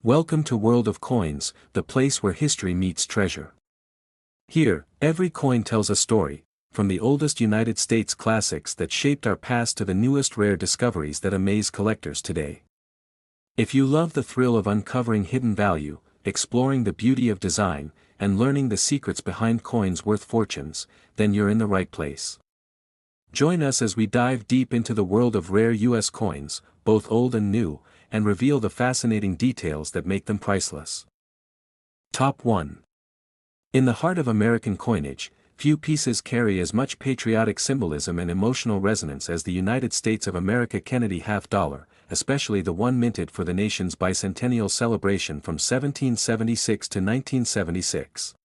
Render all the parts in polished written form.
Welcome to World of Coins, the place where history meets treasure. Here, every coin tells a story, from the oldest United States classics that shaped our past to the newest rare discoveries that amaze collectors today. If you love the thrill of uncovering hidden value, exploring the beauty of design, and learning the secrets behind coins worth fortunes, then you're in the right place. Join us as we dive deep into the world of rare U.S. coins, both old and new, and reveal the fascinating details that make them priceless. Top 1. In the heart of American coinage, few pieces carry as much patriotic symbolism and emotional resonance as the United States of America Kennedy Half Dollar, especially the one minted for the nation's bicentennial celebration from 1776 to 1976.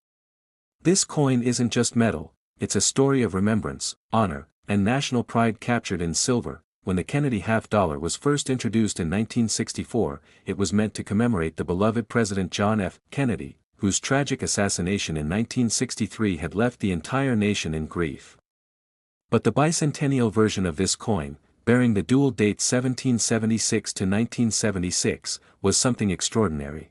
This coin isn't just metal, it's a story of remembrance, honor, and national pride captured in silver. When the Kennedy half dollar was first introduced in 1964, it was meant to commemorate the beloved President John F. Kennedy, whose tragic assassination in 1963 had left the entire nation in grief. But the bicentennial version of this coin, bearing the dual date 1776 to 1976, was something extraordinary.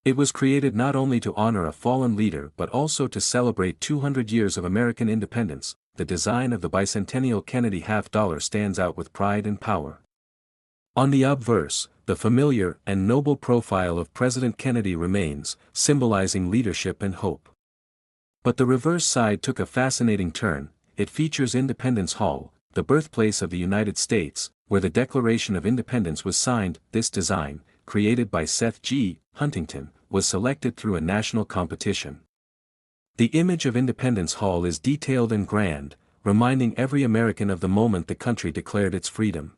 It was created not only to honor a fallen leader but also to celebrate 200 years of American independence. The design of the bicentennial Kennedy half dollar stands out with pride and power. On the obverse, the familiar and noble profile of President Kennedy remains, symbolizing leadership and hope. But the reverse side took a fascinating turn. It features Independence Hall, the birthplace of the United States, where the Declaration of Independence was signed. This design, created by Seth G. Huntington, was selected through a national competition. The image of Independence Hall is detailed and grand, reminding every American of the moment the country declared its freedom.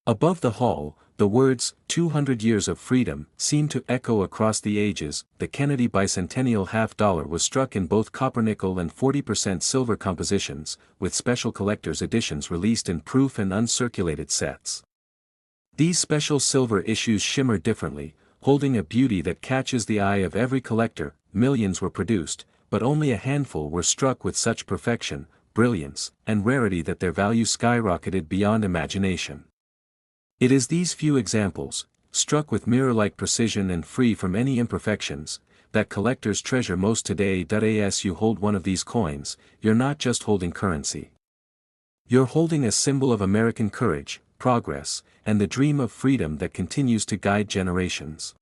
Above the hall, the words, 200 Years of Freedom, seem to echo across the ages. The Kennedy bicentennial half dollar was struck in both copper-nickel and 40% silver compositions, with special collector's editions released in proof and uncirculated sets. These special silver issues shimmer differently, holding a beauty that catches the eye of every collector. Millions were produced, but only a handful were struck with such perfection, brilliance, and rarity that their value skyrocketed beyond imagination. It is these few examples, struck with mirror-like precision and free from any imperfections, that collectors treasure most today. As you hold one of these coins, you're not just holding currency. You're holding a symbol of American courage, progress, and the dream of freedom that continues to guide generations.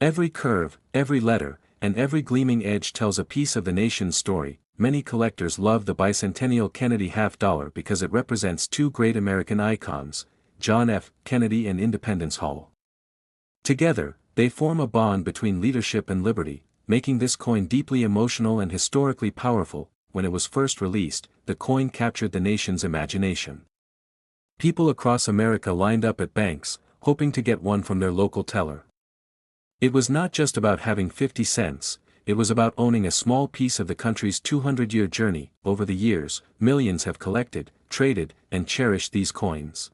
Every curve, every letter, and every gleaming edge tells a piece of the nation's story. Many collectors love the bicentennial Kennedy half dollar because it represents two great American icons, John F. Kennedy and Independence Hall. Together, they form a bond between leadership and liberty, making this coin deeply emotional and historically powerful. When it was first released, the coin captured the nation's imagination. People across America lined up at banks, hoping to get one from their local teller. It was not just about having 50 cents, it was about owning a small piece of the country's 200-year journey. Over the years, millions have collected, traded, and cherished these coins.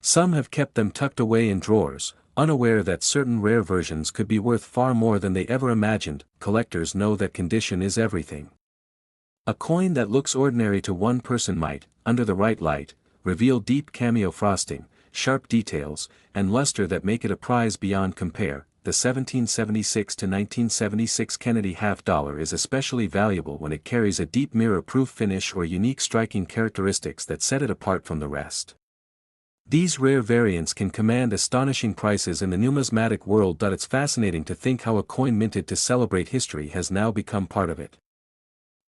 Some have kept them tucked away in drawers, unaware that certain rare versions could be worth far more than they ever imagined. Collectors know that condition is everything. A coin that looks ordinary to one person might, under the right light, reveal deep cameo frosting, sharp details, and luster that make it a prize beyond compare. The 1776 to 1976 Kennedy half dollar is especially valuable when it carries a deep mirror-proof finish or unique striking characteristics that set it apart from the rest. These rare variants can command astonishing prices in the numismatic world. It's fascinating to think how a coin minted to celebrate history has now become part of it.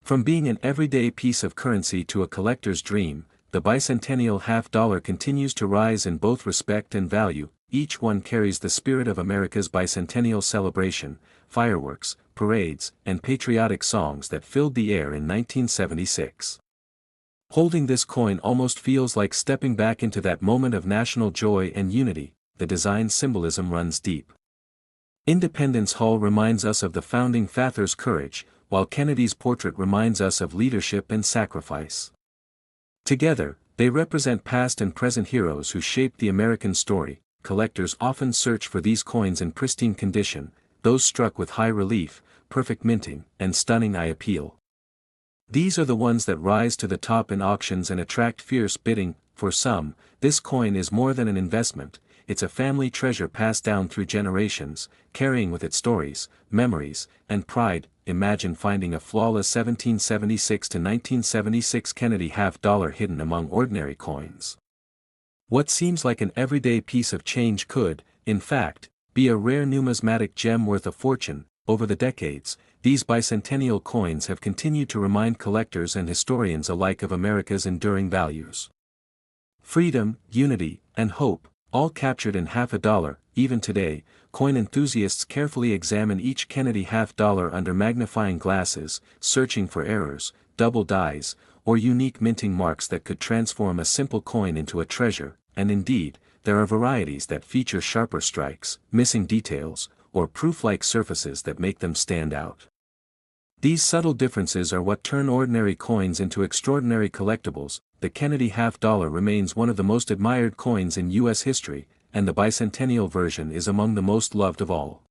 From being an everyday piece of currency to a collector's dream, the bicentennial half dollar continues to rise in both respect and value. Each one carries the spirit of America's bicentennial celebration, fireworks, parades, and patriotic songs that filled the air in 1976. Holding this coin almost feels like stepping back into that moment of national joy and unity. The design symbolism runs deep. Independence Hall reminds us of the founding fathers' courage, while Kennedy's portrait reminds us of leadership and sacrifice. Together, they represent past and present heroes who shaped the American story. Collectors often search for these coins in pristine condition, those struck with high relief, perfect minting, and stunning eye appeal. These are the ones that rise to the top in auctions and attract fierce bidding. For some, this coin is more than an investment, it's a family treasure passed down through generations, carrying with it stories, memories, and pride. Imagine finding a flawless 1776 to 1976 Kennedy half-dollar hidden among ordinary coins. What seems like an everyday piece of change could, in fact, be a rare numismatic gem worth a fortune. Over the decades, these bicentennial coins have continued to remind collectors and historians alike of America's enduring values. Freedom, unity, and hope, all captured in half a dollar. Even today, coin enthusiasts carefully examine each Kennedy half-dollar under magnifying glasses, searching for errors, double dies, or unique minting marks that could transform a simple coin into a treasure. And indeed, there are varieties that feature sharper strikes, missing details, or proof-like surfaces that make them stand out. These subtle differences are what turn ordinary coins into extraordinary collectibles. The Kennedy half-dollar remains one of the most admired coins in U.S. history, and the bicentennial version is among the most loved of all.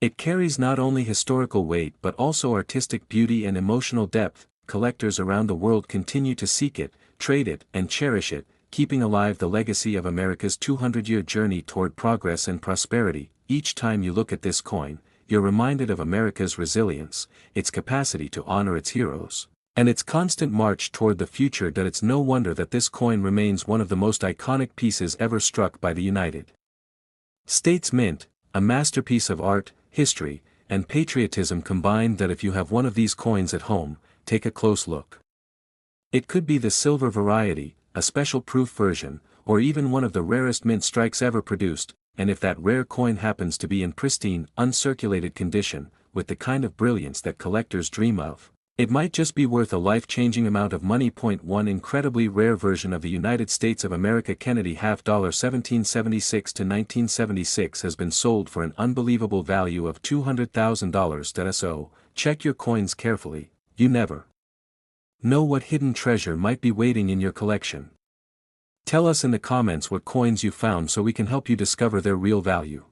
It carries not only historical weight but also artistic beauty and emotional depth. Collectors around the world continue to seek it, trade it, and cherish it, keeping alive the legacy of America's 200-year journey toward progress and prosperity. Each time you look at this coin, you're reminded of America's resilience, its capacity to honor its heroes, and its constant march toward the future. That it's no wonder that this coin remains one of the most iconic pieces ever struck by the United States Mint, a masterpiece of art, history, and patriotism combined. That if you have one of these coins at home, take a close look. It could be the silver variety, a special proof version, or even one of the rarest mint strikes ever produced. And if that rare coin happens to be in pristine, uncirculated condition, with the kind of brilliance that collectors dream of, it might just be worth a life-changing amount of money. One incredibly rare version of the United States of America Kennedy half-dollar 1776 to 1976 has been sold for an unbelievable value of $200,000. So, check your coins carefully. You never know what hidden treasure might be waiting in your collection. Tell us in the comments what coins you found so we can help you discover their real value.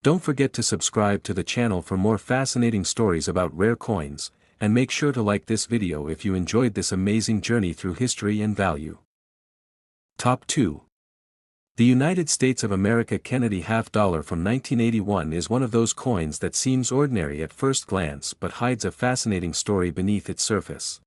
Don't forget to subscribe to the channel for more fascinating stories about rare coins, and make sure to like this video if you enjoyed this amazing journey through history and value. Top 2. The United States of America Kennedy half-dollar from 1981 is one of those coins that seems ordinary at first glance but hides a fascinating story beneath its surface.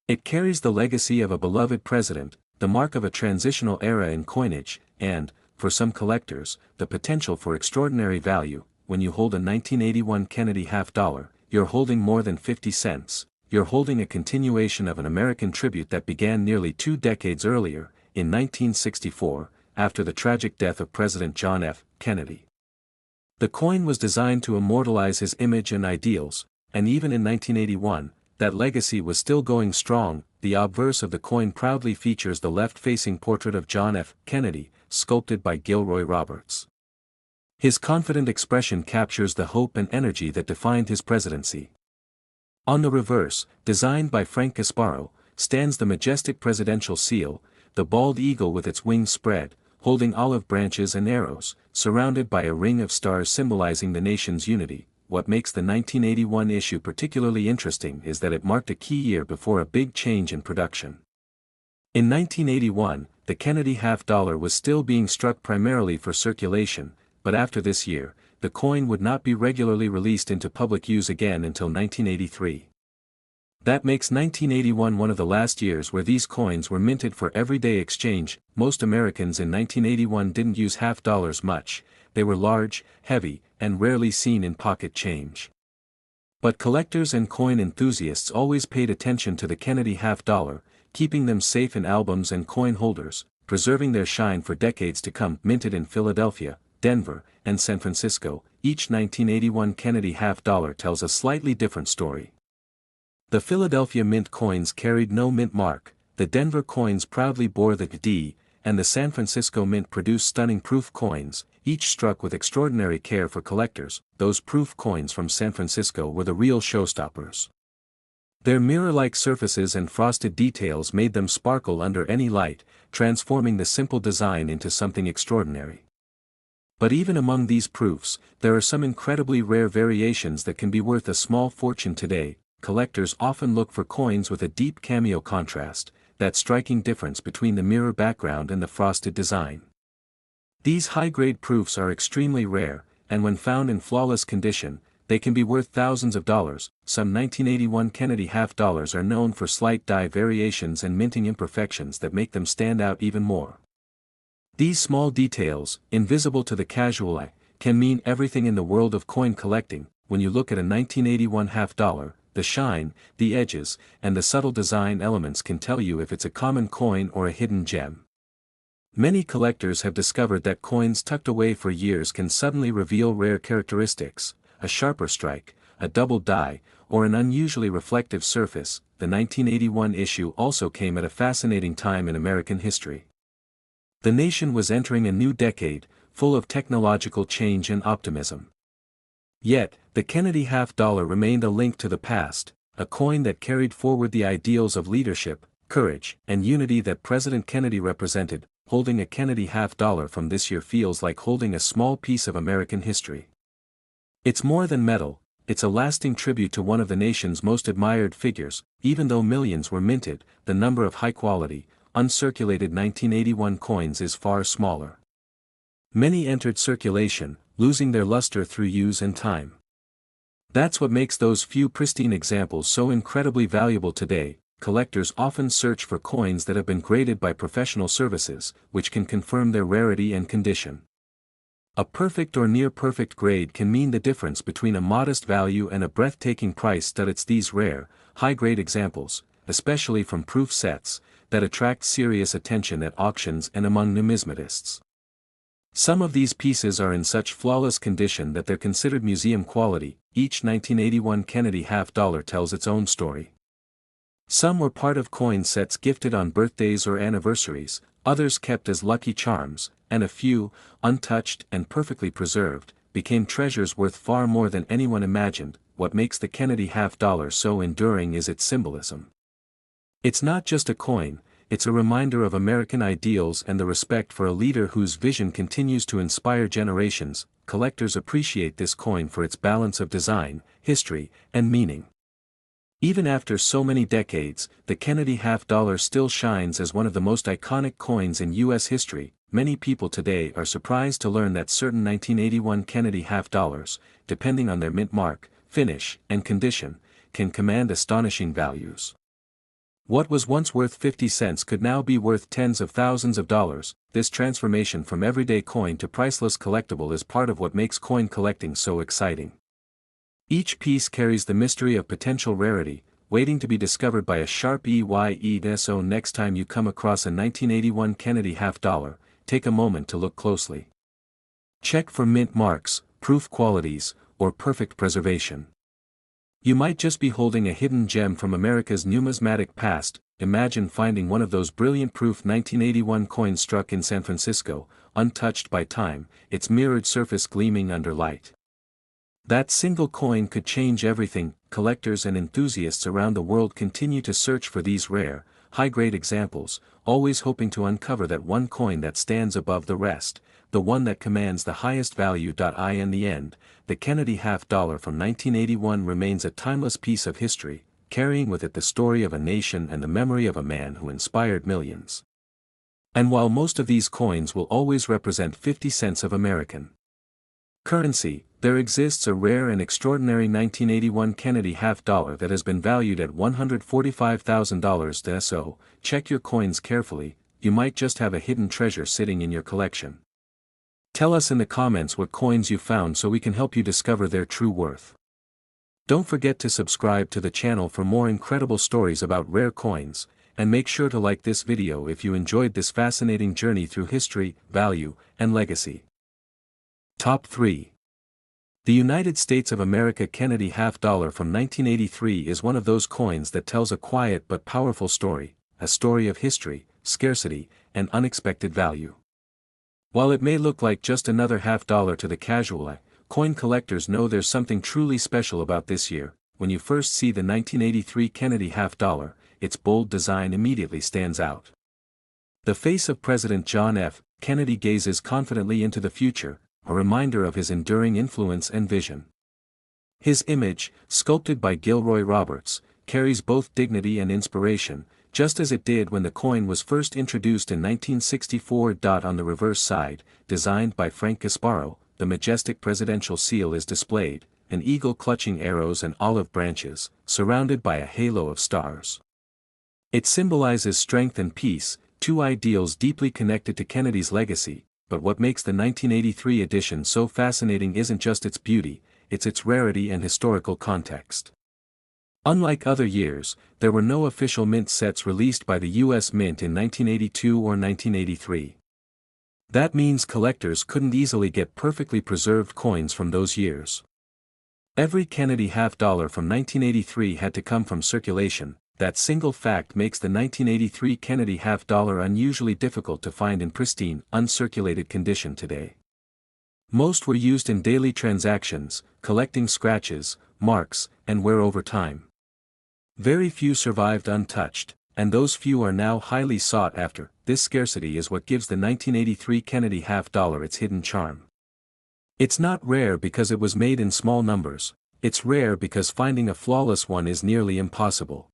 It carries the legacy of a beloved president, the mark of a transitional era in coinage, and, for some collectors, the potential for extraordinary value. When you hold a 1981 Kennedy half-dollar, you're holding more than 50 cents. You're holding a continuation of an American tribute that began nearly 2 decades earlier, in 1964, after the tragic death of President John F. Kennedy. The coin was designed to immortalize his image and ideals, and even in 1981, that legacy was still going strong. The obverse of the coin proudly features the left-facing portrait of John F. Kennedy, sculpted by Gilroy Roberts. His confident expression captures the hope and energy that defined his presidency. On the reverse, designed by Frank Gasparo, stands the majestic presidential seal, the bald eagle with its wings spread, holding olive branches and arrows, surrounded by a ring of stars symbolizing the nation's unity. What makes the 1981 issue particularly interesting is that it marked a key year before a big change in production. In 1981, the Kennedy half-dollar was still being struck primarily for circulation, but after this year, the coin would not be regularly released into public use again until 1983. That makes 1981 one of the last years where these coins were minted for everyday exchange. Most Americans in 1981 didn't use half-dollars much. They were large, heavy, and rarely seen in pocket change. But collectors and coin enthusiasts always paid attention to the Kennedy half-dollar, keeping them safe in albums and coin holders, preserving their shine for decades to come. Minted in Philadelphia, Denver, and San Francisco, each 1981 Kennedy half-dollar tells a slightly different story. The Philadelphia mint coins carried no mint mark, the Denver coins proudly bore the D, and the San Francisco mint produced stunning proof coins, each struck with extraordinary care for collectors. Those proof coins from San Francisco were the real showstoppers. Their mirror-like surfaces and frosted details made them sparkle under any light, transforming the simple design into something extraordinary. But even among these proofs, there are some incredibly rare variations that can be worth a small fortune today. Collectors often look for coins with a deep cameo contrast, that striking difference between the mirror background and the frosted design. These high-grade proofs are extremely rare, and when found in flawless condition, they can be worth thousands of dollars. Some 1981 Kennedy half dollars are known for slight die variations and minting imperfections that make them stand out even more. These small details, invisible to the casual eye, can mean everything in the world of coin collecting. When you look at a 1981 half dollar, the shine, the edges, and the subtle design elements can tell you if it's a common coin or a hidden gem. Many collectors have discovered that coins tucked away for years can suddenly reveal rare characteristics: a sharper strike, a double die, or an unusually reflective surface. The 1981 issue also came at a fascinating time in American history. The nation was entering a new decade, full of technological change and optimism. Yet, the Kennedy half dollar remained a link to the past, a coin that carried forward the ideals of leadership, courage, and unity that President Kennedy represented. Holding a Kennedy half dollar from this year feels like holding a small piece of American history. It's more than metal, it's a lasting tribute to one of the nation's most admired figures. Even though millions were minted, the number of high-quality, uncirculated 1981 coins is far smaller. Many entered circulation, losing their luster through use and time. That's what makes those few pristine examples so incredibly valuable today. Collectors often search for coins that have been graded by professional services, which can confirm their rarity and condition. A perfect or near-perfect grade can mean the difference between a modest value and a breathtaking price. It's these rare, high-grade examples, especially from proof sets, that attract serious attention at auctions and among numismatists. Some of these pieces are in such flawless condition that they're considered museum quality. Each 1981 Kennedy half dollar tells its own story. Some were part of coin sets gifted on birthdays or anniversaries, others kept as lucky charms, and a few, untouched and perfectly preserved, became treasures worth far more than anyone imagined. What makes the Kennedy half dollar so enduring is its symbolism. It's not just a coin, it's a reminder of American ideals and the respect for a leader whose vision continues to inspire generations. Collectors appreciate this coin for its balance of design, history, and meaning. Even after so many decades, the Kennedy half dollar still shines as one of the most iconic coins in U.S. history. Many people today are surprised to learn that certain 1981 Kennedy half dollars, depending on their mint mark, finish, and condition, can command astonishing values. What was once worth 50 cents could now be worth tens of thousands of dollars. This transformation from everyday coin to priceless collectible is part of what makes coin collecting so exciting. Each piece carries the mystery of potential rarity, waiting to be discovered by a sharp eye. So next time you come across a 1981 Kennedy half dollar, take a moment to look closely. Check for mint marks, proof qualities, or perfect preservation. You might just be holding a hidden gem from America's numismatic past. Imagine finding one of those brilliant proof 1981 coins struck in San Francisco, untouched by time, its mirrored surface gleaming under light. That single coin could change everything. Collectors and enthusiasts around the world continue to search for these rare, high-grade examples, always hoping to uncover that one coin that stands above the rest, the one that commands the highest value. In the end, the Kennedy half dollar from 1981 remains a timeless piece of history, carrying with it the story of a nation and the memory of a man who inspired millions. And while most of these coins will always represent 50 cents of American currency, there exists a rare and extraordinary 1981 Kennedy half dollar that has been valued at $145,000. So, check your coins carefully, you might just have a hidden treasure sitting in your collection. Tell us in the comments what coins you found so we can help you discover their true worth. Don't forget to subscribe to the channel for more incredible stories about rare coins, and make sure to like this video if you enjoyed this fascinating journey through history, value, and legacy. Top 3. The United States of America Kennedy half dollar from 1983 is one of those coins that tells a quiet but powerful story, a story of history, scarcity, and unexpected value. While it may look like just another half dollar to the casual eye, coin collectors know there's something truly special about this year. When you first see the 1983 Kennedy half dollar, its bold design immediately stands out. The face of President John F. Kennedy gazes confidently into the future, a reminder of his enduring influence and vision. His image, sculpted by Gilroy Roberts, carries both dignity and inspiration, just as it did when the coin was first introduced in 1964. On the reverse side, designed by Frank Gasparo, the majestic presidential seal is displayed, an eagle clutching arrows and olive branches, surrounded by a halo of stars. It symbolizes strength and peace, two ideals deeply connected to Kennedy's legacy, but what makes the 1983 edition so fascinating isn't just its beauty, it's its rarity and historical context. Unlike other years, there were no official mint sets released by the U.S. Mint in 1982 or 1983. That means collectors couldn't easily get perfectly preserved coins from those years. Every Kennedy half dollar from 1983 had to come from circulation. That single fact makes the 1983 Kennedy half dollar unusually difficult to find in pristine, uncirculated condition today. Most were used in daily transactions, collecting scratches, marks, and wear over time. Very few survived untouched, and those few are now highly sought after. This scarcity is what gives the 1983 Kennedy half dollar its hidden charm. It's not rare because it was made in small numbers, it's rare because finding a flawless one is nearly impossible.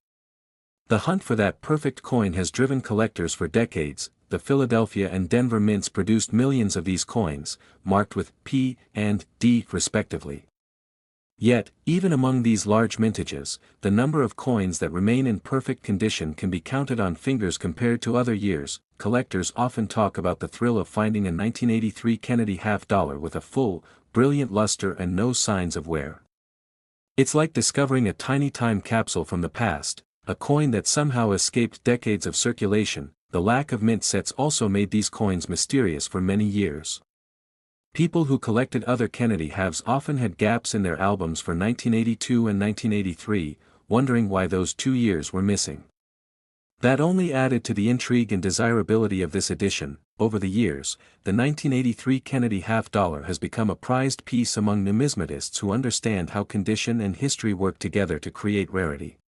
The hunt for that perfect coin has driven collectors for decades. The Philadelphia and Denver mints produced millions of these coins, marked with P and D respectively. Yet, even among these large mintages, the number of coins that remain in perfect condition can be counted on fingers compared to other years. Collectors often talk about the thrill of finding a 1983 Kennedy half dollar with a full, brilliant luster and no signs of wear. It's like discovering a tiny time capsule from the past, a coin that somehow escaped decades of circulation. The lack of mint sets also made these coins mysterious for many years. People who collected other Kennedy halves often had gaps in their albums for 1982 and 1983, wondering why those 2 years were missing. That only added to the intrigue and desirability of this edition. Over the years, the 1983 Kennedy half dollar has become a prized piece among numismatists who understand how condition and history work together to create rarity.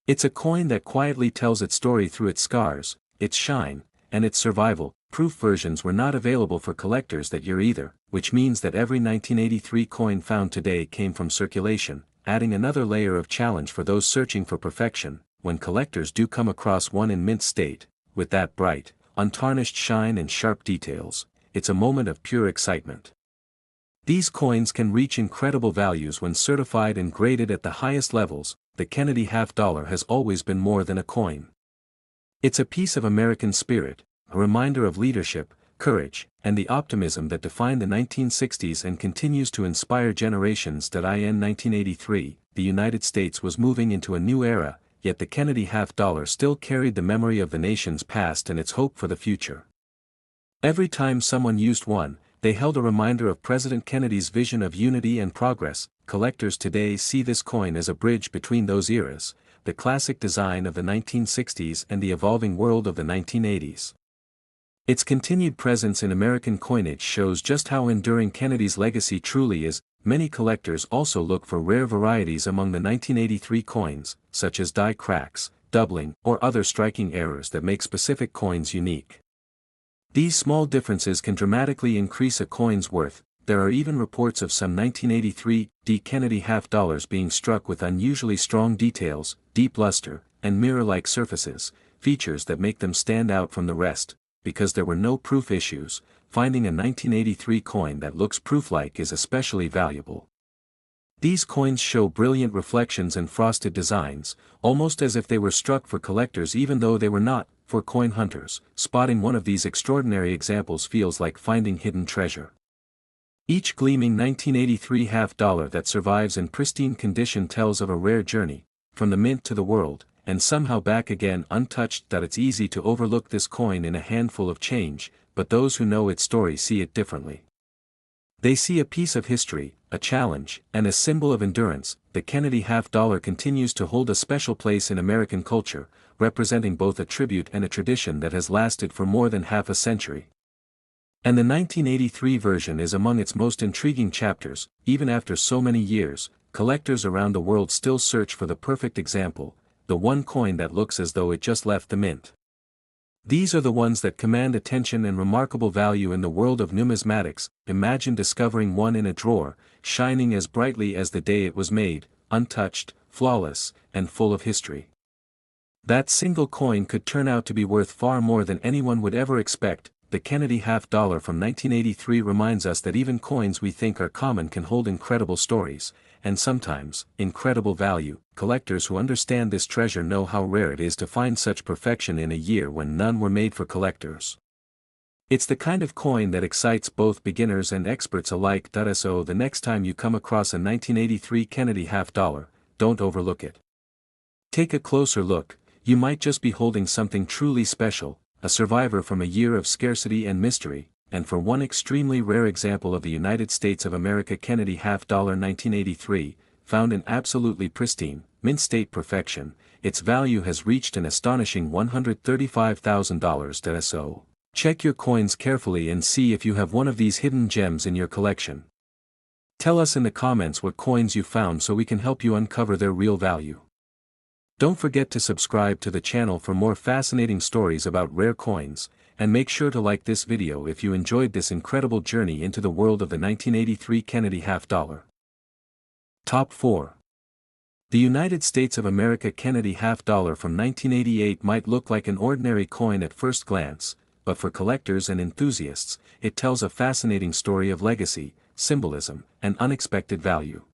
It's a coin that quietly tells its story through its scars, its shine, and its survival. Proof versions were not available for collectors that year either, which means that every 1983 coin found today came from circulation, adding another layer of challenge for those searching for perfection. When collectors do come across one in mint state, with that bright, untarnished shine and sharp details, it's a moment of pure excitement. These coins can reach incredible values when certified and graded at the highest levels. The Kennedy half dollar has always been more than a coin. It's a piece of American spirit, a reminder of leadership, courage, and the optimism that defined the 1960s and continues to inspire generations. In 1983, the United States was moving into a new era, yet the Kennedy half dollar still carried the memory of the nation's past and its hope for the future. Every time someone used one, they held a reminder of President Kennedy's vision of unity and progress. Collectors today see this coin as a bridge between those eras, the classic design of the 1960s and the evolving world of the 1980s. Its continued presence in American coinage shows just how enduring Kennedy's legacy truly is. Many collectors also look for rare varieties among the 1983 coins, such as die cracks, doubling, or other striking errors that make specific coins unique. These small differences can dramatically increase a coin's worth. There are even reports of some 1983 Kennedy half dollars being struck with unusually strong details, deep luster, and mirror-like surfaces, features that make them stand out from the rest. Because there were no proof issues, finding a 1983 coin that looks proof-like is especially valuable. These coins show brilliant reflections and frosted designs, almost as if they were struck for collectors even though they were not, for coin hunters. Spotting one of these extraordinary examples feels like finding hidden treasure. Each gleaming 1983 half dollar that survives in pristine condition tells of a rare journey, from the mint to the world, and somehow back again untouched. It's easy to overlook this coin in a handful of change, but those who know its story see it differently. They see a piece of history, a challenge, and a symbol of endurance. The Kennedy half dollar continues to hold a special place in American culture, representing both a tribute and a tradition that has lasted for more than half a century. And the 1983 version is among its most intriguing chapters. Even after so many years, collectors around the world still search for the perfect example, the one coin that looks as though it just left the mint. These are the ones that command attention and remarkable value in the world of numismatics. Imagine discovering one in a drawer, shining as brightly as the day it was made, untouched, flawless, and full of history. That single coin could turn out to be worth far more than anyone would ever expect. The Kennedy half dollar from 1983 reminds us that even coins we think are common can hold incredible stories, and sometimes, incredible value. Collectors who understand this treasure know how rare it is to find such perfection in a year when none were made for collectors. It's the kind of coin that excites both beginners and experts alike. So the next time you come across a 1983 Kennedy half dollar, don't overlook it. Take a closer look. You might just be holding something truly special, a survivor from a year of scarcity and mystery, and for one extremely rare example of the United States of America Kennedy half dollar 1983, found in absolutely pristine, mint state perfection, its value has reached an astonishing $135,000. So, check your coins carefully and see if you have one of these hidden gems in your collection. Tell us in the comments what coins you found so we can help you uncover their real value. Don't forget to subscribe to the channel for more fascinating stories about rare coins, and make sure to like this video if you enjoyed this incredible journey into the world of the 1983 Kennedy half dollar. Top 4. The United States of America Kennedy half dollar from 1988 might look like an ordinary coin at first glance, but for collectors and enthusiasts, it tells a fascinating story of legacy, symbolism, and unexpected value.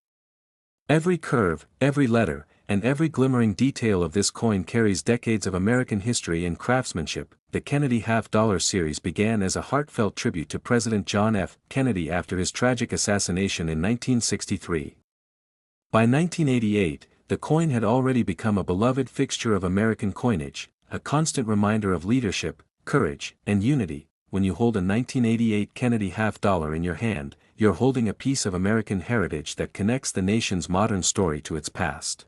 Every curve, every letter, and every glimmering detail of this coin carries decades of American history and craftsmanship. The Kennedy half dollar series began as a heartfelt tribute to President John F. Kennedy after his tragic assassination in 1963. By 1988, the coin had already become a beloved fixture of American coinage, a constant reminder of leadership, courage, and unity. When you hold a 1988 Kennedy half dollar in your hand, you're holding a piece of American heritage that connects the nation's modern story to its past.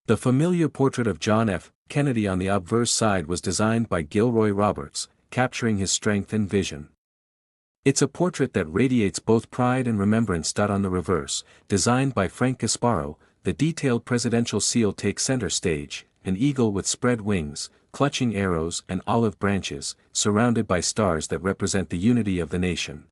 The familiar portrait of John F. Kennedy on the obverse side was designed by Gilroy Roberts, capturing his strength and vision. It's a portrait that radiates both pride and remembrance. On the reverse, designed by Frank Gasparo, the detailed presidential seal takes center stage, an eagle with spread wings, clutching arrows and olive branches, surrounded by stars that represent the unity of the nation.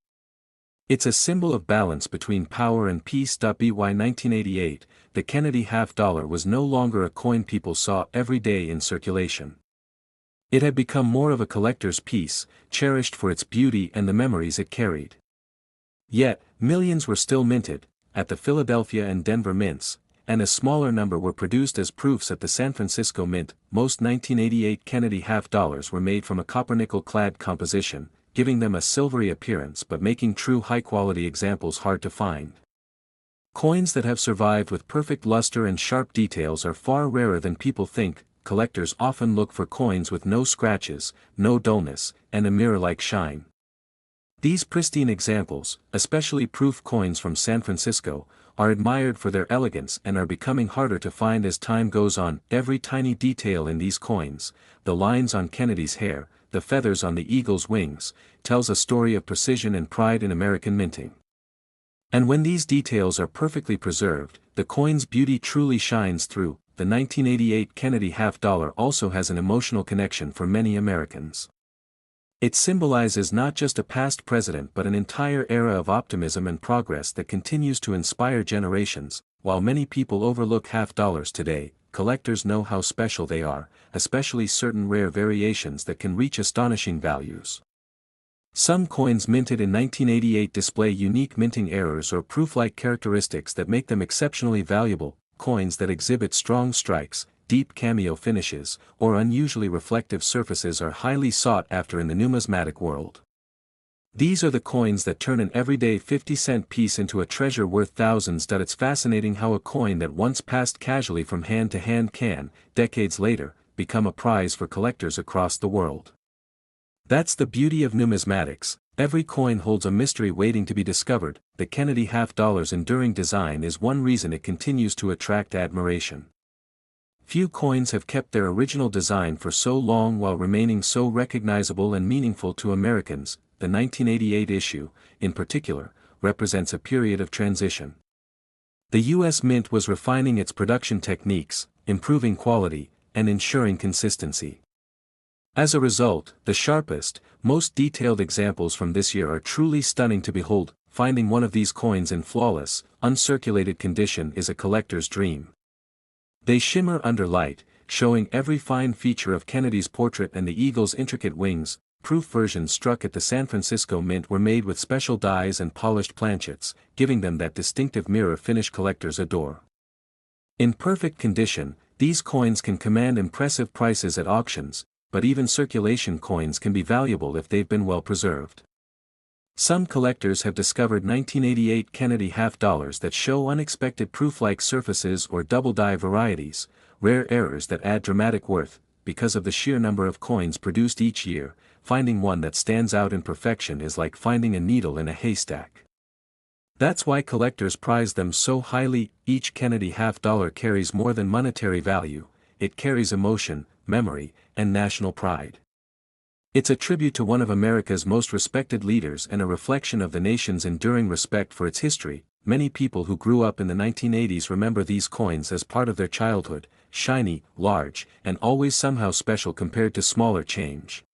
It's a symbol of balance between power and peace. By 1988, the Kennedy half dollar was no longer a coin people saw every day in circulation. It had become more of a collector's piece, cherished for its beauty and the memories it carried. Yet, millions were still minted, at the Philadelphia and Denver mints, and a smaller number were produced as proofs at the San Francisco Mint. Most 1988 Kennedy half dollars were made from a copper-nickel-clad composition, giving them a silvery appearance but making true high-quality examples hard to find. Coins that have survived with perfect luster and sharp details are far rarer than people think. Collectors often look for coins with no scratches, no dullness, and a mirror-like shine. These pristine examples, especially proof coins from San Francisco, are admired for their elegance and are becoming harder to find as time goes on. Every tiny detail in these coins, the lines on Kennedy's hair, the feathers on the eagle's wings, tells a story of precision and pride in American minting. And when these details are perfectly preserved, the coin's beauty truly shines through. The 1988 Kennedy half dollar also has an emotional connection for many Americans. It symbolizes not just a past president but an entire era of optimism and progress that continues to inspire generations. While many people overlook half dollars today, collectors know how special they are, especially certain rare variations that can reach astonishing values. Some coins minted in 1988 display unique minting errors or proof-like characteristics that make them exceptionally valuable. Coins that exhibit strong strikes, deep cameo finishes, or unusually reflective surfaces are highly sought after in the numismatic world. These are the coins that turn an everyday 50-cent piece into a treasure worth thousands. It's fascinating how a coin that once passed casually from hand to hand can, decades later, become a prize for collectors across the world. That's the beauty of numismatics. Every coin holds a mystery waiting to be discovered. The Kennedy half dollar's enduring design is one reason it continues to attract admiration. Few coins have kept their original design for so long while remaining so recognizable and meaningful to Americans. The 1988 issue, in particular, represents a period of transition. The U.S. Mint was refining its production techniques, improving quality, and ensuring consistency. As a result, the sharpest, most detailed examples from this year are truly stunning to behold. Finding one of these coins in flawless, uncirculated condition is a collector's dream. They shimmer under light, showing every fine feature of Kennedy's portrait and the eagle's intricate wings. Proof versions struck at the San Francisco Mint were made with special dies and polished planchets, giving them that distinctive mirror finish collectors adore. In perfect condition, these coins can command impressive prices at auctions, but even circulation coins can be valuable if they've been well preserved. Some collectors have discovered 1988 Kennedy half dollars that show unexpected proof-like surfaces or double-die varieties, rare errors that add dramatic worth. Because of the sheer number of coins produced each year, finding one that stands out in perfection is like finding a needle in a haystack. That's why collectors prize them so highly. Each Kennedy half dollar carries more than monetary value, it carries emotion, memory, and national pride. It's a tribute to one of America's most respected leaders and a reflection of the nation's enduring respect for its history. Many people who grew up in the 1980s remember these coins as part of their childhood, shiny, large, and always somehow special compared to smaller change.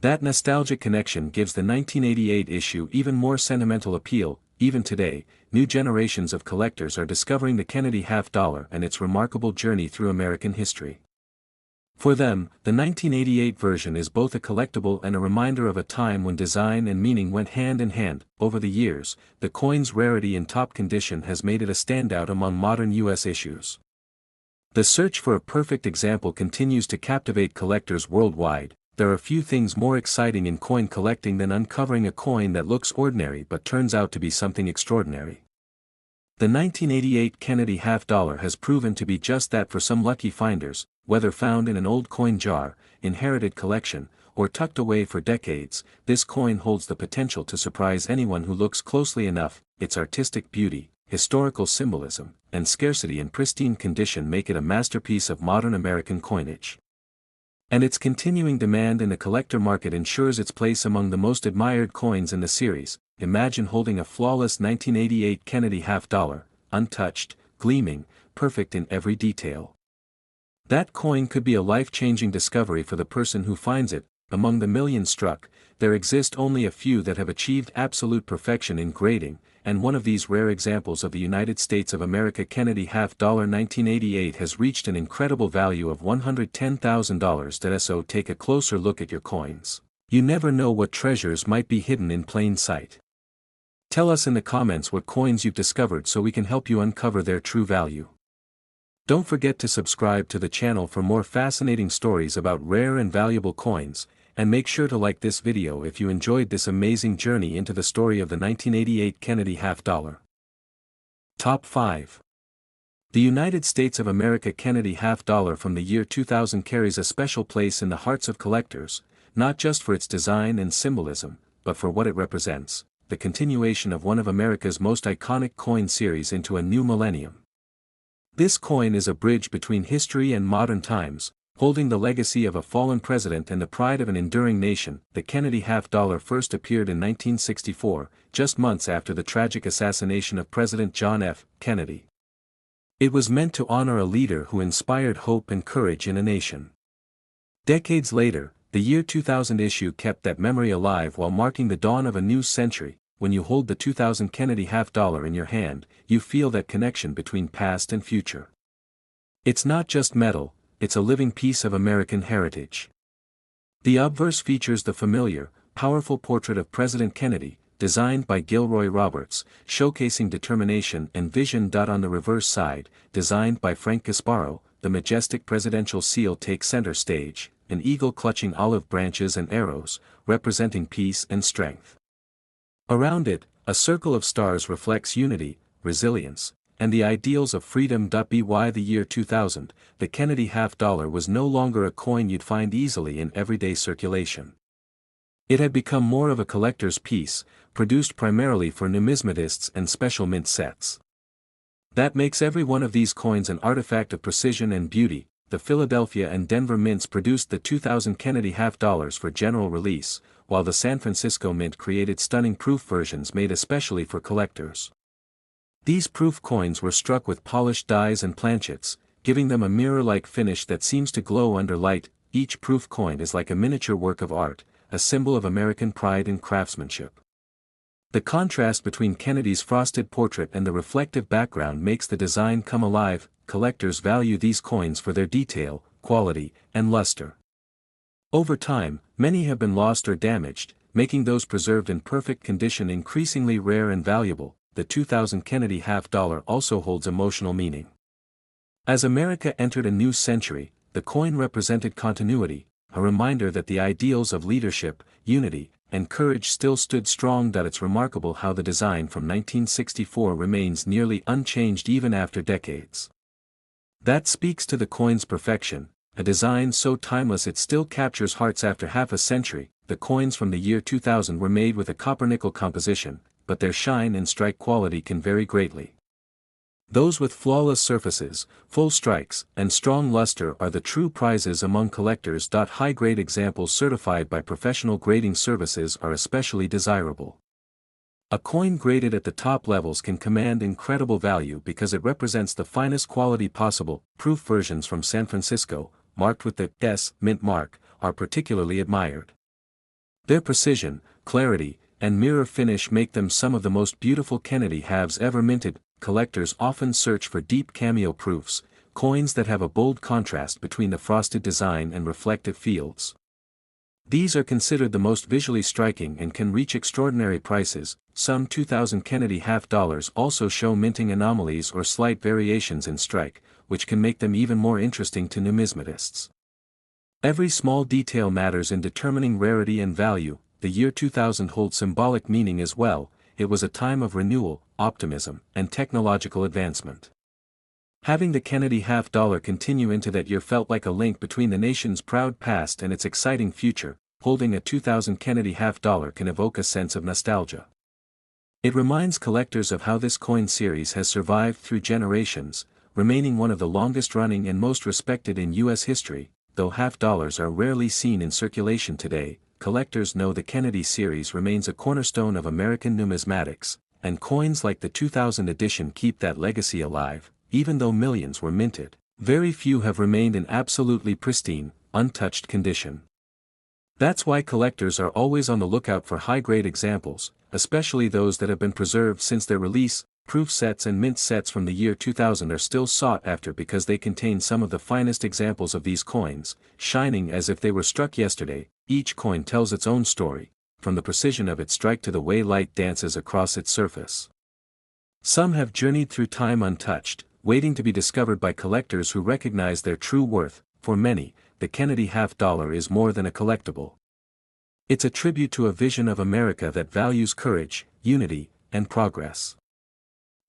That nostalgic connection gives the 1988 issue even more sentimental appeal. Even today, new generations of collectors are discovering the Kennedy half dollar and its remarkable journey through American history. For them, the 1988 version is both a collectible and a reminder of a time when design and meaning went hand in hand. Over the years, the coin's rarity and top condition has made it a standout among modern U.S. issues. The search for a perfect example continues to captivate collectors worldwide. There are few things more exciting in coin collecting than uncovering a coin that looks ordinary but turns out to be something extraordinary. The 1988 Kennedy half dollar has proven to be just that for some lucky finders, whether found in an old coin jar, inherited collection, or tucked away for decades. This coin holds the potential to surprise anyone who looks closely enough. Its artistic beauty, historical symbolism, and scarcity in pristine condition make it a masterpiece of modern American coinage. And its continuing demand in the collector market ensures its place among the most admired coins in the series. Imagine holding a flawless 1988 Kennedy half dollar, untouched, gleaming, perfect in every detail. That coin could be a life-changing discovery for the person who finds it. Among the millions struck, there exist only a few that have achieved absolute perfection in grading, and one of these rare examples of the United States of America Kennedy half dollar 1988 has reached an incredible value of $110,000. So take a closer look at your coins. You never know what treasures might be hidden in plain sight. Tell us in the comments what coins you've discovered so we can help you uncover their true value. Don't forget to subscribe to the channel for more fascinating stories about rare and valuable coins, and make sure to like this video if you enjoyed this amazing journey into the story of the 1988 Kennedy half dollar. Top 5. The United States of America Kennedy half dollar from the year 2000 carries a special place in the hearts of collectors, not just for its design and symbolism, but for what it represents, the continuation of one of America's most iconic coin series into a new millennium. This coin is a bridge between history and modern times, holding the legacy of a fallen president and the pride of an enduring nation. The Kennedy half dollar first appeared in 1964, just months after the tragic assassination of President John F. Kennedy. It was meant to honor a leader who inspired hope and courage in a nation. Decades later, the year 2000 issue kept that memory alive while marking the dawn of a new century. When you hold the 2000 Kennedy half dollar in your hand, you feel that connection between past and future. It's not just metal, it's a living piece of American heritage. The obverse features the familiar, powerful portrait of President Kennedy, designed by Gilroy Roberts, showcasing determination and vision. On the reverse side, designed by Frank Gasparo, the majestic presidential seal takes center stage, an eagle clutching olive branches and arrows, representing peace and strength. Around it, a circle of stars reflects unity, resilience, and the ideals of freedom. By the year 2000, the Kennedy half dollar was no longer a coin you'd find easily in everyday circulation. It had become more of a collector's piece, produced primarily for numismatists and special mint sets. That makes every one of these coins an artifact of precision and beauty. The Philadelphia and Denver mints produced the 2000 Kennedy half dollars for general release, while the San Francisco Mint created stunning proof versions made especially for collectors. These proof coins were struck with polished dies and planchets, giving them a mirror-like finish that seems to glow under light. Each proof coin is like a miniature work of art, a symbol of American pride and craftsmanship. The contrast between Kennedy's frosted portrait and the reflective background makes the design come alive. collectors value these coins for their detail, quality, and luster. Over time, many have been lost or damaged, making those preserved in perfect condition increasingly rare and valuable. The 2000 Kennedy Half Dollar also holds emotional meaning. As America entered a new century, the coin represented continuity, a reminder that the ideals of leadership, unity, and courage still stood strong. It's remarkable how the design from 1964 remains nearly unchanged even after decades. That speaks to the coin's perfection, a design so timeless it still captures hearts after half a century. The coins from the year 2000 were made with a copper-nickel composition, but their shine and strike quality can vary greatly. Those with flawless surfaces, full strikes, and strong luster are the true prizes among collectors. High-grade examples certified by professional grading services are especially desirable. A coin graded at the top levels can command incredible value because it represents the finest quality possible. Proof versions from San Francisco, marked with the S mint mark, are particularly admired. Their precision, clarity, and mirror finish make them some of the most beautiful Kennedy halves ever minted. Collectors often search for deep cameo proofs, coins that have a bold contrast between the frosted design and reflective fields. These are considered the most visually striking and can reach extraordinary prices. Some 2000 Kennedy Half Dollars also show minting anomalies or slight variations in strike, which can make them even more interesting to numismatists. Every small detail matters in determining rarity and value. The year 2000 holds symbolic meaning as well. It was a time of renewal, optimism, and technological advancement. Having the Kennedy Half Dollar continue into that year felt like a link between the nation's proud past and its exciting future. Holding a 2000 Kennedy Half Dollar can evoke a sense of nostalgia. It reminds collectors of how this coin series has survived through generations, remaining one of the longest-running and most respected in U.S. history. Though half dollars are rarely seen in circulation today, collectors know the Kennedy series remains a cornerstone of American numismatics, and coins like the 2000 edition keep that legacy alive. Even though millions were minted, very few have remained in absolutely pristine, untouched condition. That's why collectors are always on the lookout for high-grade examples, especially those that have been preserved since their release. Proof sets and mint sets from the year 2000 are still sought after because they contain some of the finest examples of these coins, shining as if they were struck yesterday. Each coin tells its own story, from the precision of its strike to the way light dances across its surface. Some have journeyed through time untouched, waiting to be discovered by collectors who recognize their true worth. For many, the Kennedy Half Dollar is more than a collectible. It's a tribute to a vision of America that values courage, unity, and progress.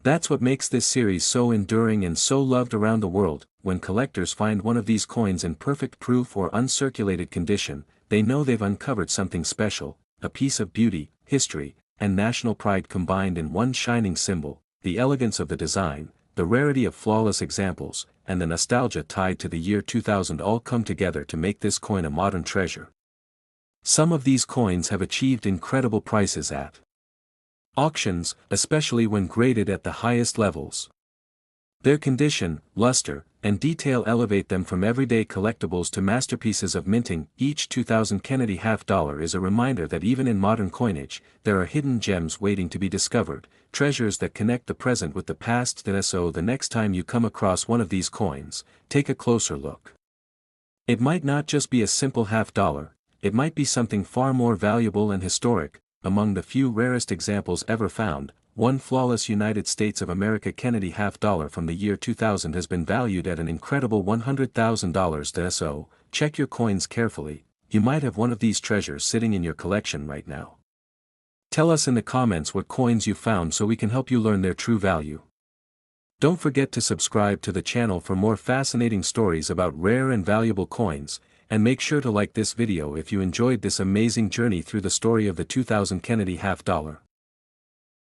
That's what makes this series so enduring and so loved around the world. When collectors find one of these coins in perfect proof or uncirculated condition, they know they've uncovered something special, a piece of beauty, history, and national pride combined in one shining symbol. The elegance of the design, the rarity of flawless examples, and the nostalgia tied to the year 2000 all come together to make this coin a modern treasure. Some of these coins have achieved incredible prices at auctions, especially when graded at the highest levels. Their condition, luster, and detail elevate them from everyday collectibles to masterpieces of minting. Each 2000 Kennedy Half Dollar is a reminder that even in modern coinage, there are hidden gems waiting to be discovered, treasures that connect the present with the past. So the next time you come across one of these coins, take a closer look. It might not just be a simple half dollar, it might be something far more valuable and historic. Among the few rarest examples ever found, one flawless United States of America Kennedy Half Dollar from the year 2000 has been valued at an incredible $100,000. So, check your coins carefully. You might have one of these treasures sitting in your collection right now. Tell us in the comments what coins you found so we can help you learn their true value. Don't forget to subscribe to the channel for more fascinating stories about rare and valuable coins, and make sure to like this video if you enjoyed this amazing journey through the story of the 2000 Kennedy Half Dollar.